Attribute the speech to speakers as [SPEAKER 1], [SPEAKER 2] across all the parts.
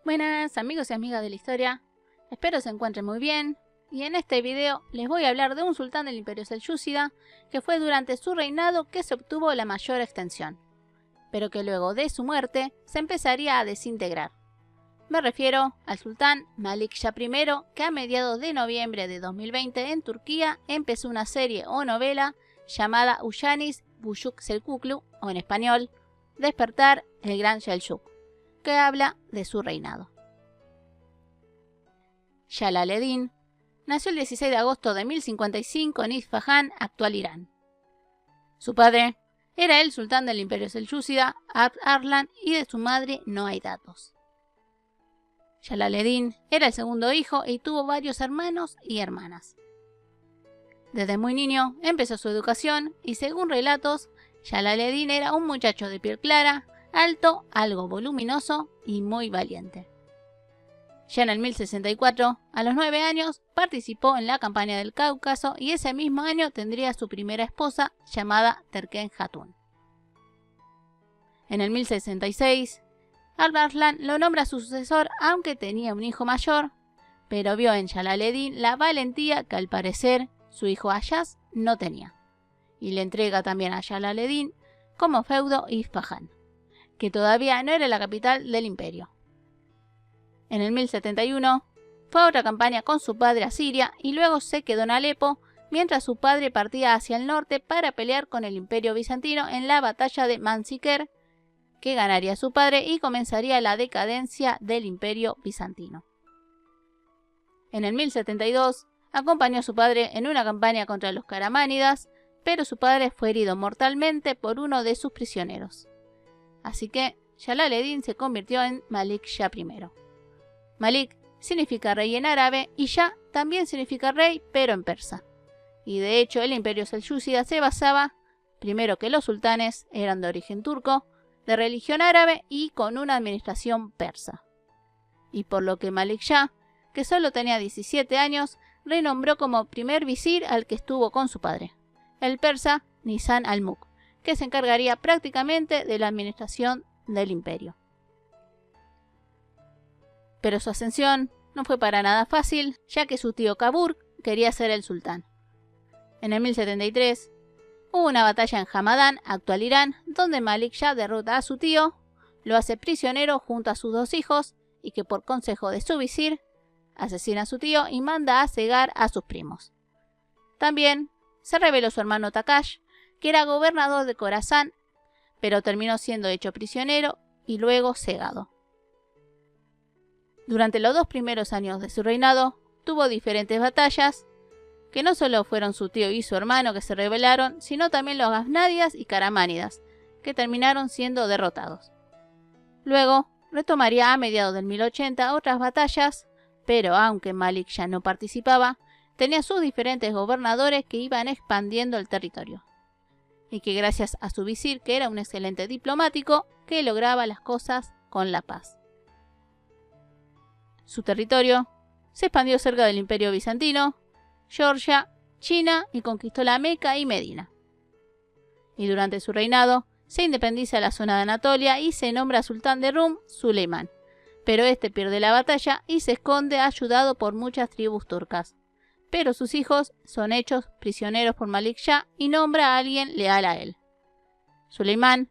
[SPEAKER 1] Buenas amigos y amigas de la historia, espero se encuentren muy bien y en este video les voy a hablar de un sultán del Imperio Selyúcida que fue durante su reinado que se obtuvo la mayor extensión, pero que luego de su muerte se empezaría a desintegrar. Me refiero al sultán Malik Shah I, que a mediados de noviembre de 2020 en Turquía empezó una serie o novela llamada Uyanis Buyuk Selçuklu, o en español, Despertar el Gran Selçuk, que habla de su reinado. Jalaluddin nació el 16 de agosto de 1055 en Isfahán, actual Irán. Su padre era el sultán del Imperio Selyúcida, Abd Arslan, y de su madre no hay datos. Jalaluddin era el segundo hijo y tuvo varios hermanos y hermanas. Desde muy niño empezó su educación y, según relatos, Jalaluddin era un muchacho de piel clara, alto, algo voluminoso y muy valiente. Ya en el 1064, a los 9 años, participó en la campaña del Cáucaso y ese mismo año tendría su primera esposa llamada Terken Hatun. En el 1066, Abd Arslan lo nombra su sucesor aunque tenía un hijo mayor, pero vio en Jalaluddin la valentía que al parecer su hijo Ayaz no tenía, y le entrega también a Jalaluddin como feudo Isfahán, que todavía no era la capital del imperio. En el 1071 fue a otra campaña con su padre a Siria y luego se quedó en Alepo, mientras su padre partía hacia el norte para pelear con el imperio bizantino en la batalla de Manzikert, que ganaría su padre y comenzaría la decadencia del imperio bizantino. En el 1072 acompañó a su padre en una campaña contra los caramánidas, pero su padre fue herido mortalmente por uno de sus prisioneros. Así que Jalaluddin se convirtió en Malik Shah I. Malik significa rey en árabe y Shah también significa rey, pero en persa. Y de hecho el imperio selyúcida se basaba, primero, que los sultanes eran de origen turco, de religión árabe y con una administración persa. Y por lo que Malik Shah, que solo tenía 17 años, renombró como primer visir al que estuvo con su padre, el persa Nizam al-Mulk, que se encargaría prácticamente de la administración del imperio. Pero su ascensión no fue para nada fácil, ya que su tío Kabur quería ser el sultán. En el 1073 hubo una batalla en Hamadán, actual Irán, donde Malik Shah derrota a su tío, lo hace prisionero junto a sus dos hijos y que por consejo de su visir asesina a su tío y manda a cegar a sus primos. También se rebeló su hermano Takash, que era gobernador de Khorasan, pero terminó siendo hecho prisionero y luego cegado. Durante los 2 primeros años de su reinado, tuvo diferentes batallas, que no solo fueron su tío y su hermano que se rebelaron, sino también los gaznávidas y caramánidas, que terminaron siendo derrotados. Luego, retomaría a mediados del 1080 otras batallas, pero aunque Malik Shah no participaba, tenía sus diferentes gobernadores que iban expandiendo el territorio, y que gracias a su visir, que era un excelente diplomático, que lograba las cosas con la paz. Su territorio se expandió cerca del imperio bizantino, Georgia, China y conquistó la Meca y Medina. Y durante su reinado se independiza la zona de Anatolia y se nombra sultán de Rum Suleimán, pero este pierde la batalla y se esconde ayudado por muchas tribus turcas. Pero sus hijos son hechos prisioneros por Malik Shah y nombra a alguien leal a él. Suleimán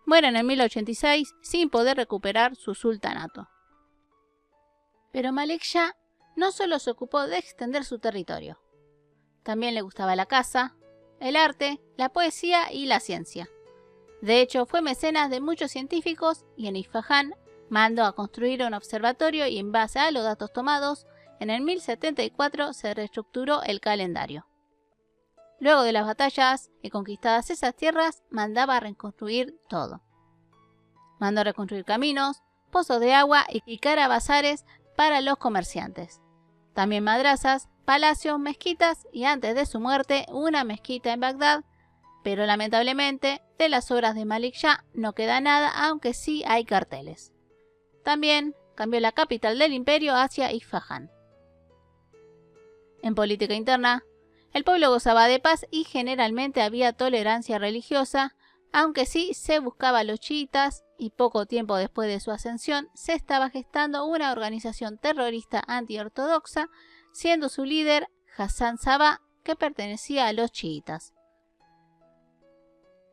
[SPEAKER 1] muere en el 1086 sin poder recuperar su sultanato. Pero Malik Shah no solo se ocupó de extender su territorio. También le gustaba la caza, el arte, la poesía y la ciencia. De hecho, fue mecenas de muchos científicos y en Isfahán mandó a construir un observatorio y en base a los datos tomados, en el 1074 se reestructuró el calendario. Luego de las batallas y conquistadas esas tierras, mandaba a reconstruir todo. Mandó a reconstruir caminos, pozos de agua y carabazares para los comerciantes. También madrazas, palacios, mezquitas y antes de su muerte una mezquita en Bagdad, pero lamentablemente de las obras de Malik Shah no queda nada, aunque sí hay carteles. También cambió la capital del imperio hacia Isfahán. En política interna, el pueblo gozaba de paz y generalmente había tolerancia religiosa, aunque sí se buscaba a los chiitas y poco tiempo después de su ascensión se estaba gestando una organización terrorista antiortodoxa, siendo su líder Hassan Sabah, que pertenecía a los chiitas.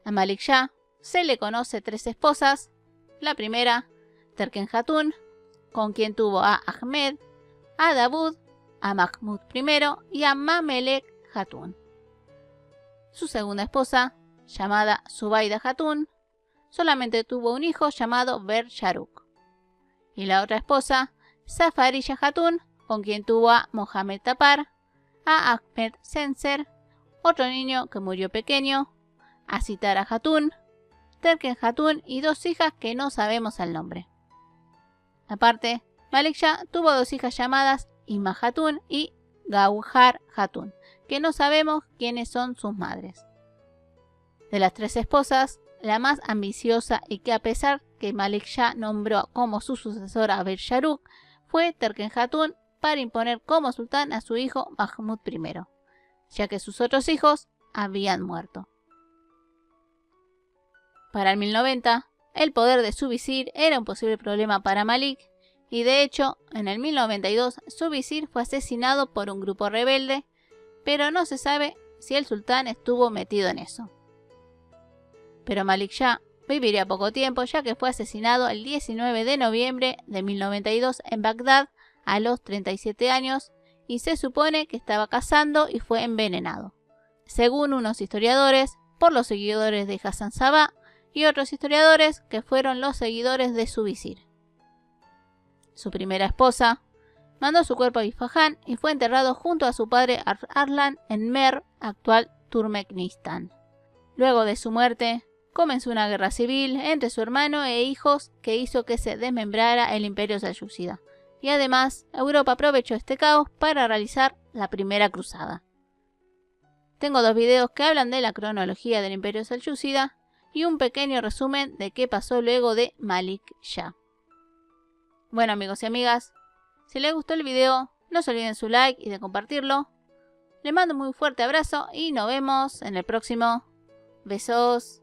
[SPEAKER 1] A Malik Shah se le conoce 3 esposas. La primera, Terken Hatun, con quien tuvo a Ahmed, a Davud, a Mahmud I y a Mamelek Hatun. Su segunda esposa, llamada Zubaida Hatun, solamente tuvo un hijo llamado Ber Sharuk. Y la otra esposa, Safariya Hatun, con quien tuvo a Mohamed Tapar, a Ahmed Sencer, otro niño que murió pequeño, a Sitara Hatun, Terken Hatun y 2 hijas que no sabemos el nombre. Aparte, Malik Shah tuvo 2 hijas llamadas Ima Hatun y Gauhar Hatun, que no sabemos quiénes son sus madres. De las 3 esposas, la más ambiciosa y que a pesar que Malik Shah nombró como su sucesora a Ber Sharuk, fue Terken Hatun para imponer como sultán a su hijo Mahmud I, ya que sus otros hijos habían muerto. Para el 1090, el poder de su visir era un posible problema para Malik, y de hecho, en el 1092 su visir fue asesinado por un grupo rebelde, pero no se sabe si el sultán estuvo metido en eso. Pero Malik Shah viviría poco tiempo, ya que fue asesinado el 19 de noviembre de 1092 en Bagdad a los 37 años y se supone que estaba cazando y fue envenenado, según unos historiadores, por los seguidores de Hassan Sabah y otros historiadores que fueron los seguidores de su visir. Su primera esposa mandó su cuerpo a Isfahán y fue enterrado junto a su padre Arslan en Mer, actual Turkmenistán. Luego de su muerte, comenzó una guerra civil entre su hermano e hijos que hizo que se desmembrara el imperio selyúcida, y además Europa aprovechó este caos para realizar la primera cruzada. Tengo 2 videos que hablan de la cronología del imperio selyúcida y un pequeño resumen de qué pasó luego de Malik Shah. Bueno amigos y amigas, si les gustó el video, no se olviden su like y de compartirlo. Les mando un muy fuerte abrazo y nos vemos en el próximo. Besos.